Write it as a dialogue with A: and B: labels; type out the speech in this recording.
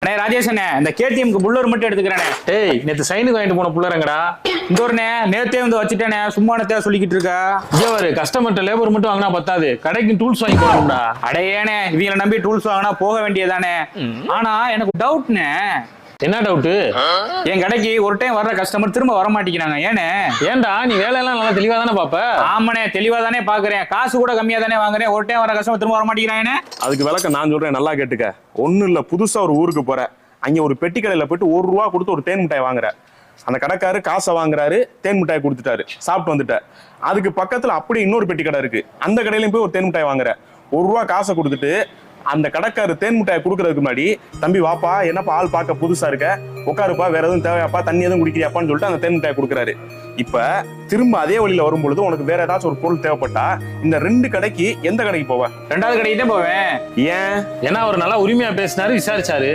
A: அண்ணே ராஜேஷ் அண்ணே இந்த கேடிஎம்க்கு புல்லர் மட்டும் எடுத்துக்கிறேனே.
B: ஏய் நேத்து சைனுக்கு வாங்கிட்டு போன புள்ளறங்கடா.
A: இந்த ஒருண்ணே நேத்தே வந்து வச்சுட்டேனே, சும்மா நேத்தே சொல்லிக்கிட்டு இருக்கா.
B: ஒரு கஸ்டமர்ட்ட லேபர் மட்டும் வாங்கினா பத்தாது, கடைக்கு டூல்ஸ் வாங்கி போகணும்டா.
A: அடையேனே இவங்களை நம்பி டூல்ஸ் வாங்கினா போக வேண்டியதானே. ஆனா எனக்கு டவுட்னே.
B: என்ன டவுட்டு?
A: என் கடைக்கு ஒரு டைம் வர்ற கஸ்டமர் திரும்ப வர மாட்டேங்கிறாங்க.
B: ஏன்டா நீ வேலையெல்லாம் நல்லா தெளிவா தானே பாப்ப?
A: ஆமாண்ணே தெளிவா தானே பாக்குறேன், காசு கூட கம்மியா தானே வாங்குறேன். ஒரு டைம் வர கஸ்டமர் திரும்ப வர மாட்டேங்கிறானே.
C: அதுக்கு விளக்கம் நான் சொல்றேன், நல்லா கேட்டுக்க. ஒண்ணு இல்ல, புதுசா ஒரு ஊருக்கு போற, அங்க ஒரு பெட்டி கடையில போயிட்டு ₹1 கொடுத்து ஒரு தேன் மிட்டாய் வாங்குற. அந்த கடைக்காரு காசை வாங்குறாரு, தேன் மிட்டாய் கொடுத்துட்டாரு, சாப்பிட்டு வந்துட்டார். அதுக்கு பக்கத்துல அப்படி இன்னொரு பெட்டி கடை இருக்கு, அந்த கடையிலயும் போய் ஒரு தேன் மிட்டாய் வாங்குற. ₹1 காசை கொடுத்துட்டு அந்த கடைக்காரு தேன் மிட்டாய் கொடுக்கறதுக்கு முன்னாடி, தம்பி வாப்பா, என்னப்பா ஆள் பார்க்க புதுசா இருக்க, உட்காருப்பா, வேற எதுவும் தேவையாப்பா, தண்ணி எதுவும் குடிக்கிறியாப்பான்னு சொல்லிட்டு அந்த தேன் மிட்டாய் கொடுக்குறாரு. இப்ப திரும்ப அதே வழியில வரும் பொழுது உனக்கு வேற ஏதாச்சும் ஒரு பொருள் தேவைப்பட்டா இந்த 2 கடைக்கு எந்த கடைக்கு போவ?
A: ரெண்டாவது கடைக்கு தான் போவேன்.
C: ஏன்?
B: ஏன்னா அவர் நல்லா உரிமையா பேசினாரு, விசாரிச்சாரு.